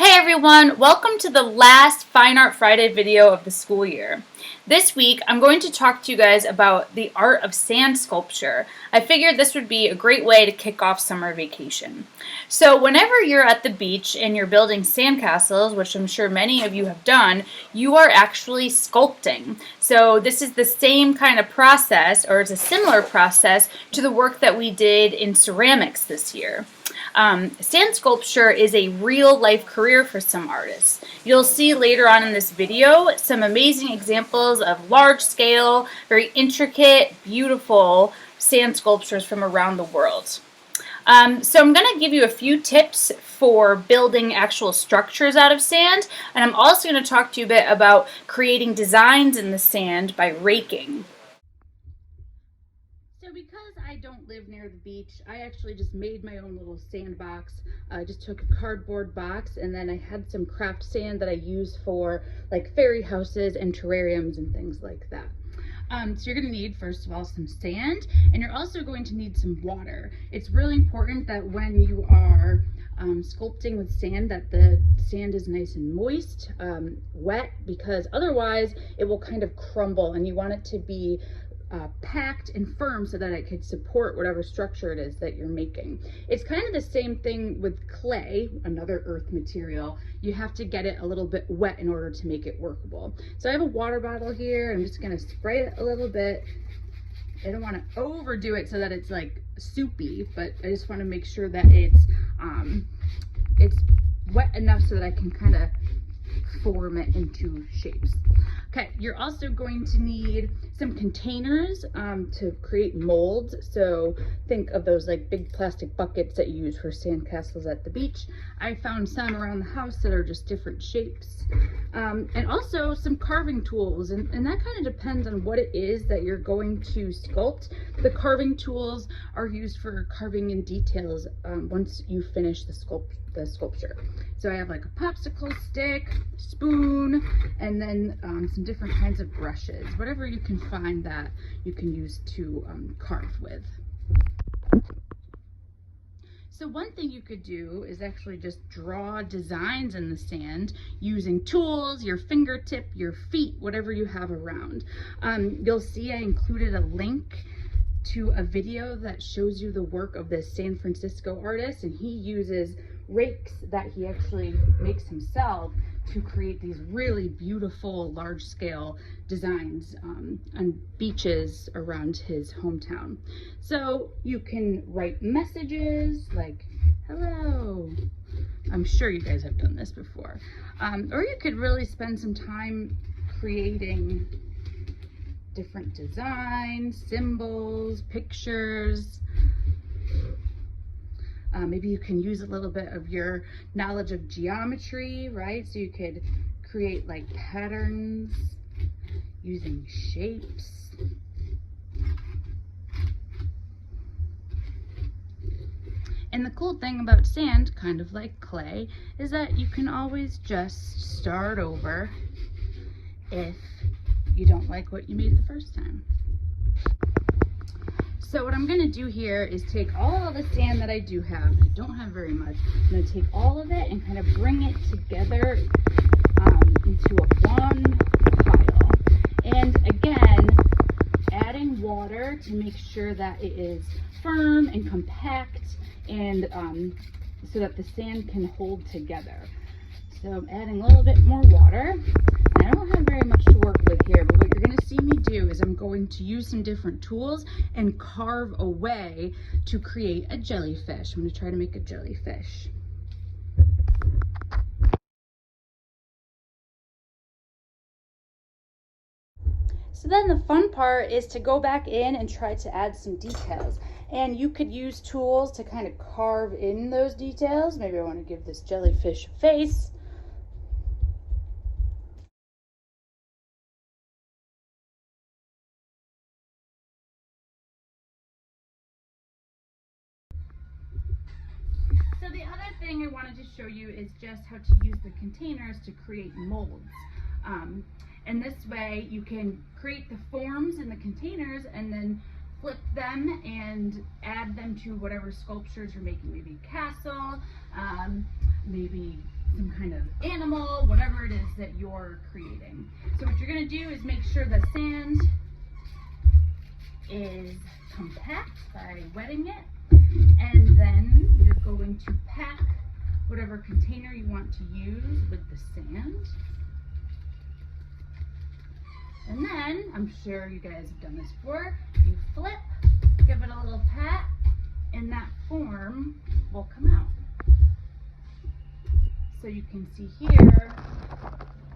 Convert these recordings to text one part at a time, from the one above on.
Hey everyone, welcome to the last Fine Art Friday video of the school year. This week I'm going to talk to you guys about the art of sand sculpture. I figured this would be a great way to kick off summer vacation. So whenever you're at the beach and you're building sandcastles, which I'm sure many of you have done, you are actually sculpting. So this is the same kind of process, or it's a similar process to the work that we did in ceramics this year. Sand sculpture is a real-life career for some artists. You'll see later on in this video some amazing examples of large-scale, very intricate, beautiful sand sculptures from around the world. So I'm going to give you a few tips for building actual structures out of sand, and I'm also going to talk to you a bit about creating designs in the sand by raking. So because I don't live near the beach, I actually just made my own little sandbox. I just took a cardboard box and then I had some craft sand that I use for like fairy houses and terrariums and things like that. So you're going to need, first of all, some sand, and you're also going to need some water. It's really important that when you are sculpting with sand that the sand is nice and moist, wet, because otherwise it will kind of crumble, and you want it to be packed and firm so that it could support whatever structure it is that you're making. It's kind of the same thing with clay, another earth material. You have to get it a little bit wet in order to make it workable. So I have a water bottle here. I'm just going to spray it a little bit. I don't want to overdo it so that it's like soupy, but I just want to make sure that it's wet enough so that I can kind of form it into shapes. Okay, you're also going to need some containers to create molds. So think of those like big plastic buckets that you use for sandcastles at the beach. I found some around the house that are just different shapes. And also some carving tools, and that kind of depends on what it is that you're going to sculpt. The carving tools are used for carving in details once you finish the sculpture. So I have like a popsicle stick, spoon, and then some different kinds of brushes, whatever you can find that you can use to carve with. So one thing you could do is actually just draw designs in the sand using tools, your fingertip, your feet, whatever you have around. You'll see I included a link to a video that shows you the work of this San Francisco artist, and he uses rakes that he actually makes himself to create these really beautiful large-scale designs on beaches around his hometown. So you can write messages like hello. I'm sure you guys have done this before. Or you could really spend some time creating different designs, symbols, pictures. Maybe you can use a little bit of your knowledge of geometry, right? So you could create like patterns using shapes. And the cool thing about sand, kind of like clay, is that you can always just start over if you don't like what you made the first time. So what I'm going to do here is take all of the sand that I do have. I don't have very much. I'm going to take all of it and kind of bring it together into one pile. And again, adding water to make sure that it is firm and compact, and so that the sand can hold together. So I'm adding a little bit more water. I don't have very much to work with here, but what you're going to see me do is I'm going to use some different tools and carve away to create a jellyfish. I'm going to try to make a jellyfish. So then the fun part is to go back in and try to add some details. And you could use tools to kind of carve in those details. Maybe I want to give this jellyfish a face. So the other thing I wanted to show you is just how to use the containers to create molds. And this way you can create the forms in the containers and then flip them and add them to whatever sculptures you're making, maybe a castle, maybe some kind of animal, whatever it is that you're creating. So what you're going to do is make sure the sand is compact by wetting it, and then you're going to pack whatever container you want to use with the sand. And then, I'm sure you guys have done this before, you flip, give it a little pat, and that form will come out. So you can see here,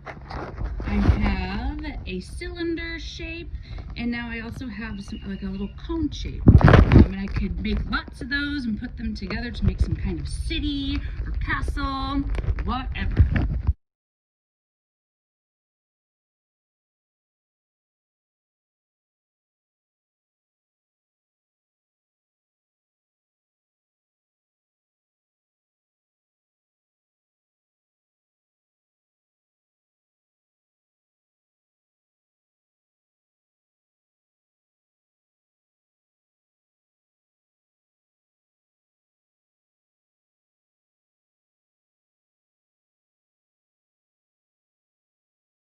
I have a cylinder shape, and now I also have some, like a little cone shape. And I could make lots of those and put them together to make some kind of city or castle, whatever.